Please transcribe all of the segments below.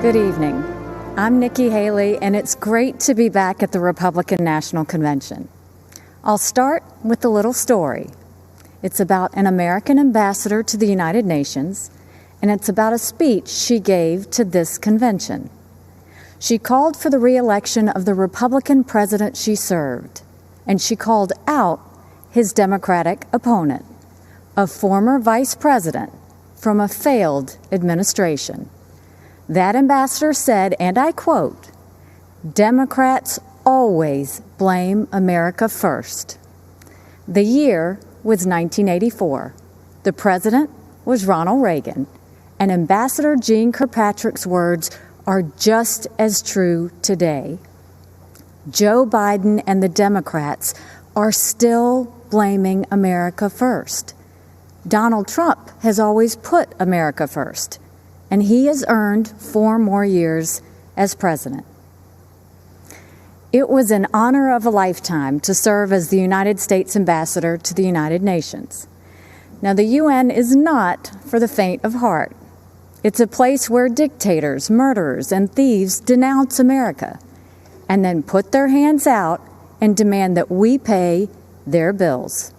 Good evening. I'm Nikki Haley, and it's great to be back at the Republican National Convention. I'll start with a little story. It's about an American ambassador to the United Nations, and it's about a speech she gave to this convention. She called for the re-election of the Republican president she served, and she called out his Democratic opponent, a former vice president from a failed administration. That ambassador said, and I quote, "Democrats always blame America first." The year was 1984. The president was Ronald Reagan, and Ambassador Jeane Kirkpatrick's words are just as true today. Joe Biden and the Democrats are still blaming America first. Donald Trump has always put America first, and he has earned 4 more years as president. It was an honor of a lifetime to serve as the United States ambassador to the United Nations. Now, the UN is not for the faint of heart. It's a place where dictators, murderers, and thieves denounce America and then put their hands out and demand that we pay their bills.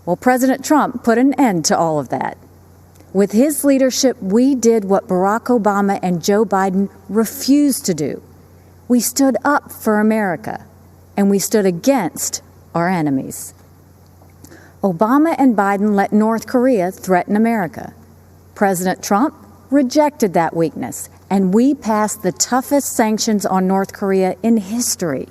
Well, President Trump put an end to all of that. With his leadership, we did what Barack Obama and Joe Biden refused to do. We stood up for America, and we stood against our enemies. Obama and Biden let North Korea threaten America. President Trump rejected that weakness, and we passed the toughest sanctions on North Korea in history.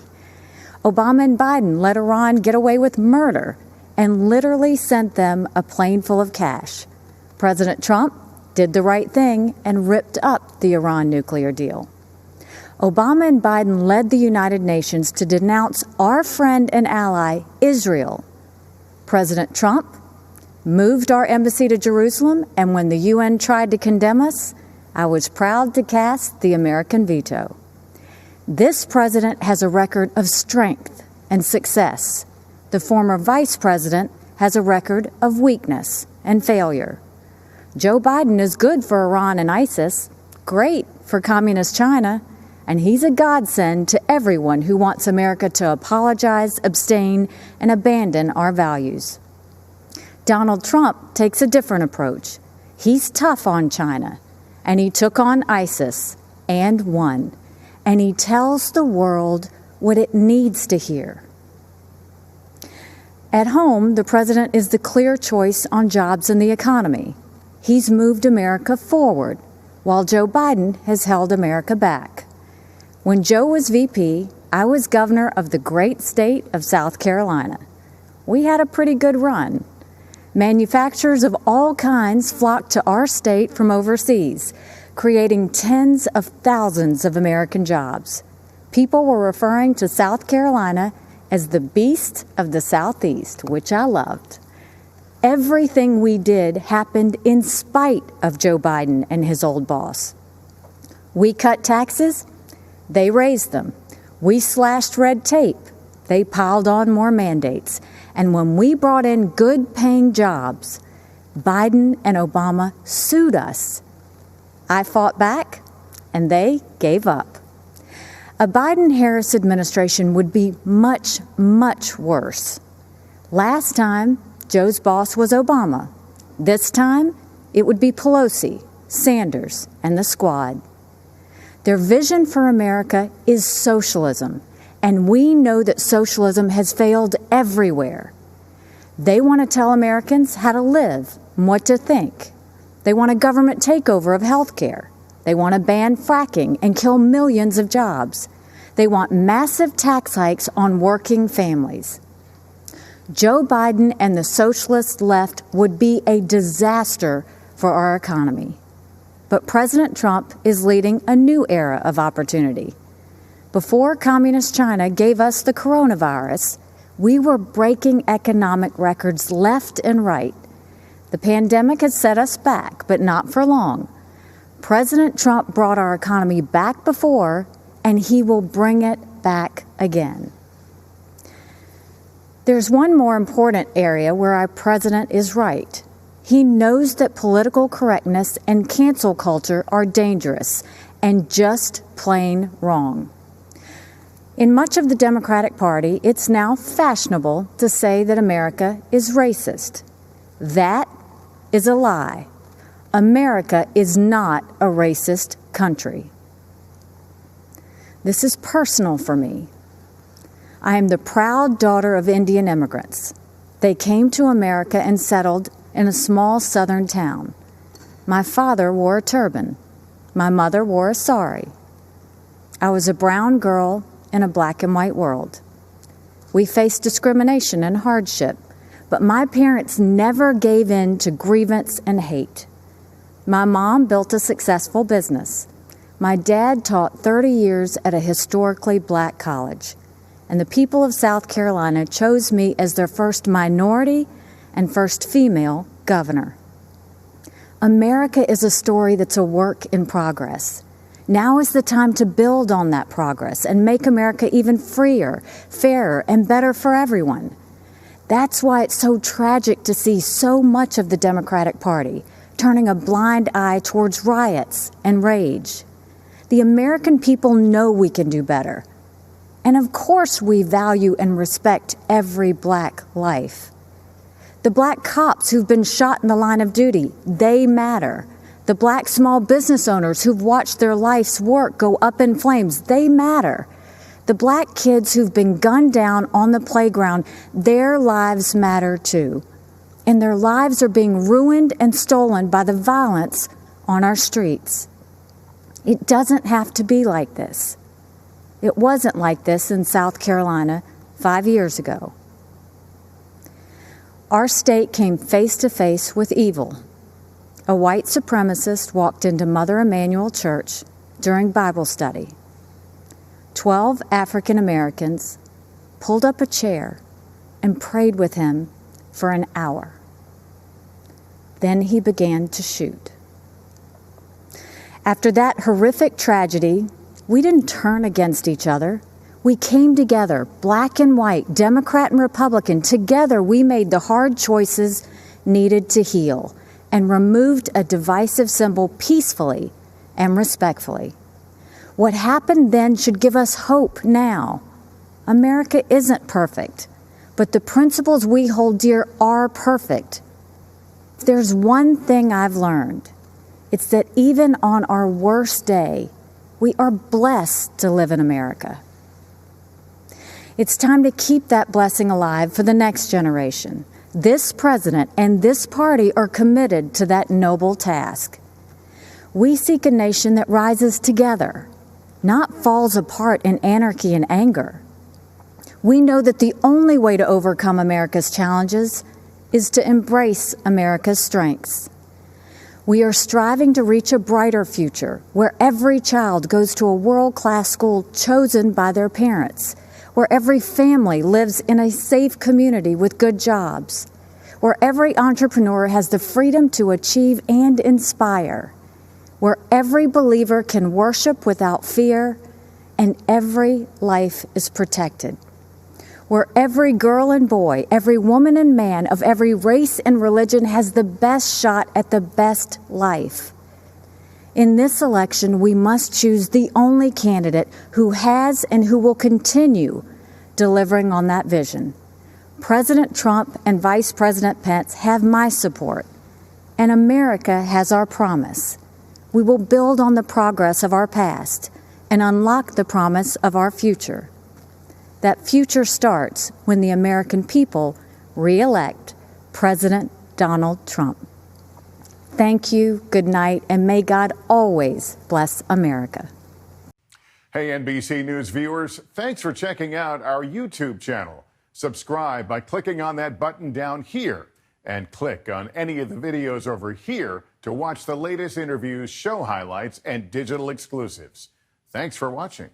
Obama and Biden let Iran get away with murder and literally sent them a plane full of cash. President Trump did the right thing and ripped up the Iran nuclear deal. Obama and Biden led the United Nations to denounce our friend and ally, Israel. President Trump moved our embassy to Jerusalem, and when the UN tried to condemn us, I was proud to cast the American veto. This president has a record of strength and success. The former vice president has a record of weakness and failure. Joe Biden is good for Iran and ISIS, great for communist China, and he's a godsend to everyone who wants America to apologize, abstain, and abandon our values. Donald Trump takes a different approach. He's tough on China, and he took on ISIS and won, and he tells the world what it needs to hear. At home, the president is the clear choice on jobs and the economy. He's moved America forward, while Joe Biden has held America back. When Joe was VP, I was governor of the great state of South Carolina. We had a pretty good run. Manufacturers of all kinds flocked to our state from overseas, creating tens of thousands of American jobs. People were referring to South Carolina as the beast of the Southeast, which I loved. Everything we did happened in spite of Joe Biden and his old boss. We cut taxes, they raised them. We slashed red tape, they piled on more mandates. And when we brought in good-paying jobs, Biden and Obama sued us. I fought back, and they gave up. A Biden-Harris administration would be much, much worse. Last time, Joe's boss was Obama. This time, it would be Pelosi, Sanders, and the squad. Their vision for America is socialism, and we know that socialism has failed everywhere. They want to tell Americans how to live and what to think. They want a government takeover of health care. They want to ban fracking and kill millions of jobs. They want massive tax hikes on working families. Joe Biden and the socialist left would be a disaster for our economy. But President Trump is leading a new era of opportunity. Before communist China gave us the coronavirus, we were breaking economic records left and right. The pandemic has set us back, but not for long. President Trump brought our economy back before, and he will bring it back again. There's one more important area where our president is right. He knows that political correctness and cancel culture are dangerous, and just plain wrong. In much of the Democratic Party, it's now fashionable to say that America is racist. That is a lie. America is not a racist country. This is personal for me. I am the proud daughter of Indian immigrants. They came to America and settled in a small southern town. My father wore a turban. My mother wore a sari. I was a brown girl in a black and white world. We faced discrimination and hardship, but my parents never gave in to grievance and hate. My mom built a successful business. My dad taught 30 years at a historically black college, and the people of South Carolina chose me as their first minority and first female governor. America is a story that's a work in progress. Now is the time to build on that progress and make America even freer, fairer, and better for everyone. That's why it's so tragic to see so much of the Democratic Party turning a blind eye towards riots and rage. The American people know we can do better. And of course we value and respect every black life. The black cops who've been shot in the line of duty, they matter. The black small business owners who've watched their life's work go up in flames, they matter. The black kids who've been gunned down on the playground, their lives matter too. And their lives are being ruined and stolen by the violence on our streets. It doesn't have to be like this. It wasn't like this in South Carolina 5 years ago. Our state came face to face with evil. A white supremacist walked into Mother Emanuel Church during Bible study. 12 African Americans pulled up a chair and prayed with him for an hour. Then he began to shoot. After that horrific tragedy, we didn't turn against each other. We came together, black and white, Democrat and Republican. Together, we made the hard choices needed to heal and removed a divisive symbol peacefully and respectfully. What happened then should give us hope now. America isn't perfect, but the principles we hold dear are perfect. If there's one thing I've learned, it's that even on our worst day, we are blessed to live in America. It's time to keep that blessing alive for the next generation. This president and this party are committed to that noble task. We seek a nation that rises together, not falls apart in anarchy and anger. We know that the only way to overcome America's challenges is to embrace America's strengths. We are striving to reach a brighter future where every child goes to a world-class school chosen by their parents, where every family lives in a safe community with good jobs, where every entrepreneur has the freedom to achieve and inspire, where every believer can worship without fear and every life is protected, where every girl and boy, every woman and man of every race and religion has the best shot at the best life. In this election, we must choose the only candidate who has and who will continue delivering on that vision. President Trump and Vice President Pence have my support, and America has our promise. We will build on the progress of our past and unlock the promise of our future. That future starts when the American people re-elect President Donald Trump. Thank you, good night, and may God always bless America. Hey, NBC News viewers, thanks for checking out our YouTube channel. Subscribe by clicking on that button down here and click on any of the videos over here to watch the latest interviews, show highlights, and digital exclusives. Thanks for watching.